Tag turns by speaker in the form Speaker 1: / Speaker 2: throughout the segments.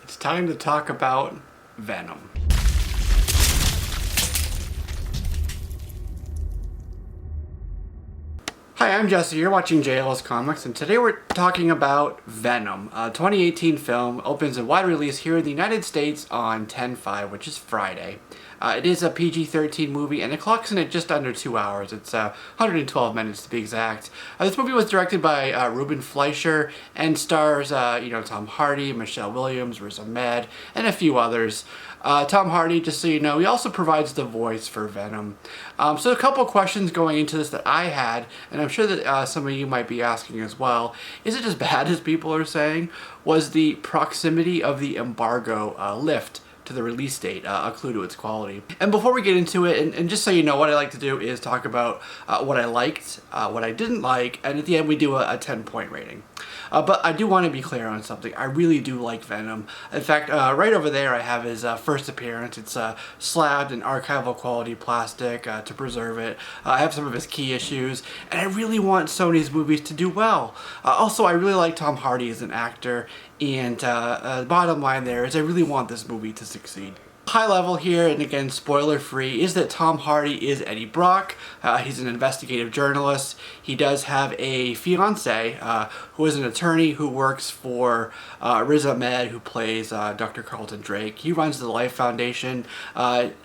Speaker 1: It's time to talk about Venom. Hi, I'm Jesse. You're watching JLS Comics, and today we're talking about Venom. A 2018 film opens in wide release here in the United States on 10/5, which is Friday. It is a PG-13 movie, and it clocks in at just under 2 hours. It's 112 minutes to be exact. This movie was directed by Ruben Fleischer and stars, Tom Hardy, Michelle Williams, Riz Ahmed, and a few others. Tom Hardy, just so you know, he also provides the voice for Venom. So a couple questions going into this that I had, and I'm sure that some of you might be asking as well. Is it as bad as people are saying? Was the proximity of the embargo lift to the release date a clue to its quality? And before we get into it, and just so you know, what I like to do is talk about what I liked, what I didn't like, and at the end we do a 10-point rating. But I do want to be clear on something. I really do like Venom. In fact, right over there I have his first appearance. It's slabbed in archival quality plastic to preserve it. I have some of his key issues, and I really want Sony's movies to do well. Also, I really like Tom Hardy as an actor, and the bottom line there is I really want this movie to succeed. High level here, and again spoiler free, is that Tom Hardy is Eddie Brock. He's an investigative journalist. He does have a fiance who is an attorney who works for Riz Ahmed, who plays Dr. Carlton Drake. He runs the Life Foundation.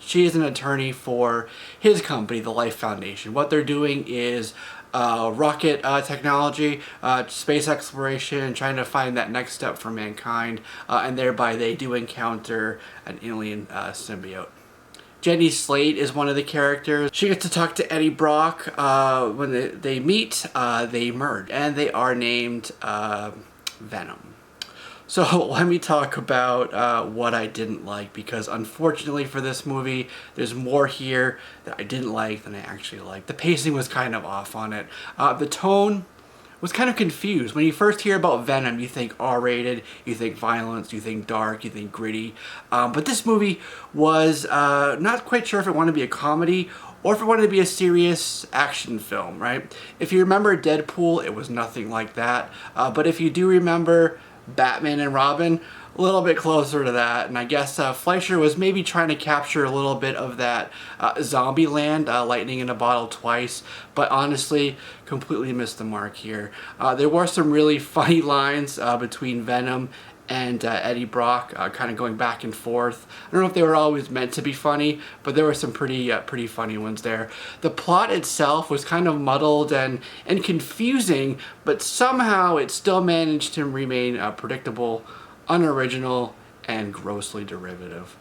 Speaker 1: She is an attorney for his company, the Life Foundation. What they're doing is rocket technology, space exploration, trying to find that next step for mankind, and thereby they do encounter an alien symbiote. Jenny Slate is one of the characters. She gets to talk to Eddie Brock. When they meet, they merge, and they are named Venom. So let me talk about what I didn't like, because unfortunately for this movie, there's more here that I didn't like than I actually liked. The pacing was kind of off on it. The tone was kind of confused. When you first hear about Venom, you think R-rated, you think violence, you think dark, you think gritty. But this movie was not quite sure if it wanted to be a comedy or if it wanted to be a serious action film, right? If you remember Deadpool, it was nothing like that. But if you do remember Batman and Robin, a little bit closer to that, and I guess Fleischer was maybe trying to capture a little bit of that zombie land, lightning in a bottle twice, but honestly completely missed the mark here. There were some really funny lines between Venom and Eddie Brock, kind of going back and forth. I don't know if they were always meant to be funny, but there were some pretty funny ones there. The plot itself was kind of muddled and confusing, but somehow it still managed to remain predictable, unoriginal, and grossly derivative.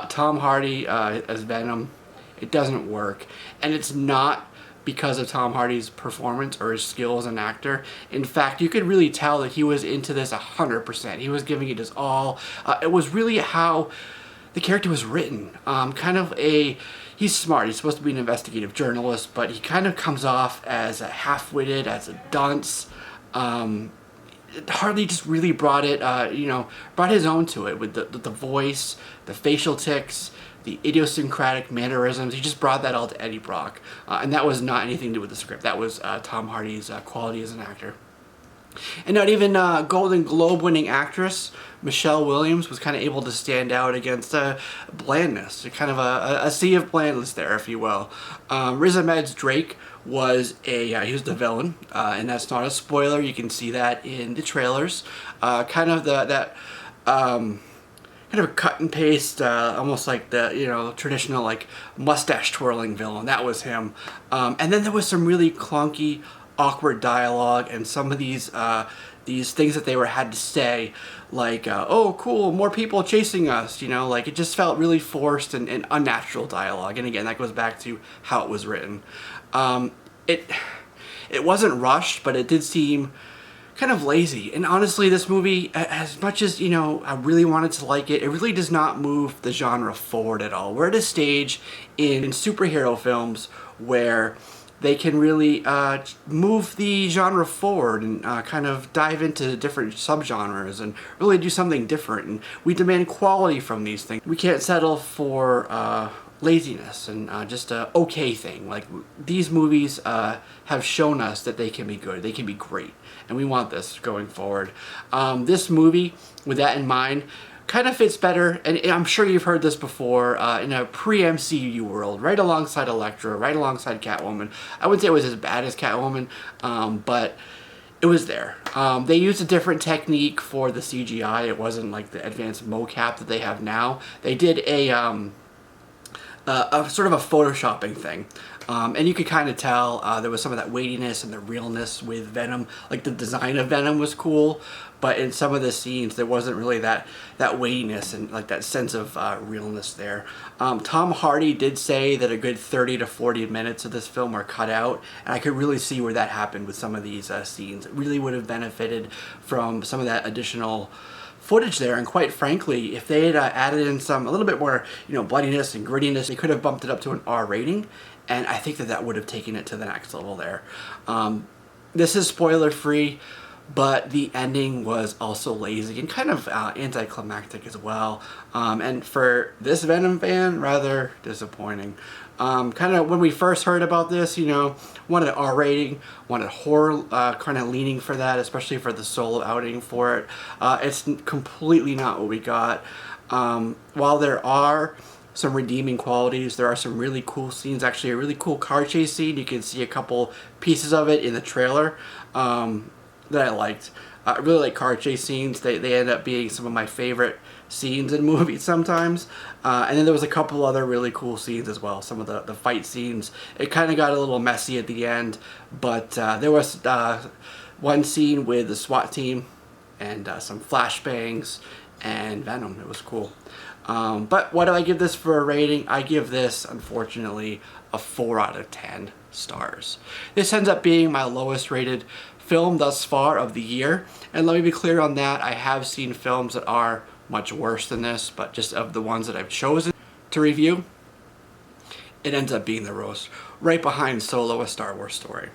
Speaker 1: Tom Hardy as Venom, it doesn't work, and it's not because of Tom Hardy's performance or his skills as an actor. In fact, you could really tell that he was into this 100%. He was giving it his all. It was really how the character was written. He's smart. He's supposed to be an investigative journalist, but he kind of comes off as a half-witted, as a dunce. Hardy just really brought his own to it with the voice, the facial tics, the idiosyncratic mannerisms. He just brought that all to Eddie Brock. And that was not anything to do with the script. That was Tom Hardy's quality as an actor. And not even Golden Globe winning actress Michelle Williams was kind of able to stand out against blandness, kind of a sea of blandness there, if you will. Riz Ahmed's Drake was he was the villain, and that's not a spoiler. You can see that in the trailers. Kind of a cut and paste, almost like the traditional like mustache twirling villain. That was him. And then there was some really clunky, awkward dialogue, and some of these things that they had to say, like oh cool, more people chasing us, like it just felt really forced and unnatural dialogue. And again, that goes back to how it was written. It wasn't rushed, but it did seem kind of lazy. And honestly, this movie, as much as I really wanted to like it, it really does not move the genre forward at all. We're at a stage in superhero films where they can really move the genre forward and kind of dive into different subgenres and really do something different. And we demand quality from these things. We can't settle for laziness and just a okay thing. Like, these movies have shown us that they can be good, they can be great, and we want this going forward. This movie, with that in mind, kind of fits better, and I'm sure you've heard this before, in a pre-MCU world, right alongside Elektra, right alongside Catwoman. I wouldn't say it was as bad as Catwoman, but it was there. They used a different technique for the CGI. It wasn't like the advanced mocap that they have now. They did a sort of a photoshopping thing. And you could kind of tell there was some of that weightiness and the realness with Venom. Like the design of Venom was cool, but in some of the scenes there wasn't really that weightiness and like that sense of realness there. Tom Hardy did say that a good 30 to 40 minutes of this film were cut out, and I could really see where that happened with some of these scenes. It really would have benefited from some of that additional footage there, and quite frankly, if they had added in a little bit more, bloodiness and grittiness, they could have bumped it up to an R rating, and I think that would have taken it to the next level there. This is spoiler free, but the ending was also lazy and kind of anticlimactic as well. And for this Venom fan, rather disappointing. Kind of when we first heard about this, wanted an R rating, wanted horror, kind of leaning for that, especially for the solo outing for it. It's completely not what we got. While there are some redeeming qualities, there are some really cool scenes. Actually, a really cool car chase scene. You can see a couple pieces of it in the trailer that I liked. I really like car chase scenes. They end up being some of my favorite scenes in movies sometimes. And then there was a couple other really cool scenes as well. Some of the fight scenes. It kind of got a little messy at the end, but there was one scene with the SWAT team and some flashbangs and Venom. It was cool. But what do I give this for a rating? I give this, unfortunately, a 4 out of 10 stars. This ends up being my lowest rated film thus far of the year. And let me be clear on that. I have seen films that are much worse than this, but just of the ones that I've chosen to review, it ends up being the roast, right behind Solo: A Star Wars Story.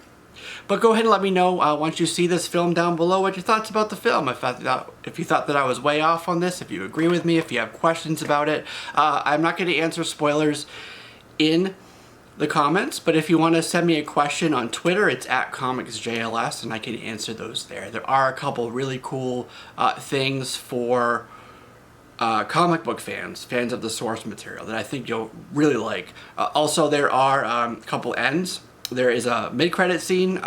Speaker 1: But go ahead and let me know once you see this film down below what your thoughts about the film. If you thought that I was way off on this, if you agree with me, if you have questions about it. I'm not going to answer spoilers in the comments, but if you want to send me a question on Twitter, it's @comicsjls, and I can answer those there. There are a couple really cool things for comic book fans of the source material that I think you'll really like. Also, there are a couple ends. There is a mid-credit scene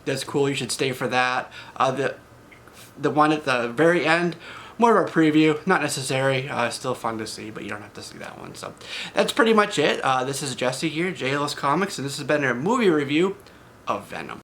Speaker 1: that's cool. You should stay for that. The one at the very end, more of a preview, not necessary. Still fun to see, but you don't have to see that one. So that's pretty much it. This is Jesse here, JLS Comics, and this has been a movie review of Venom.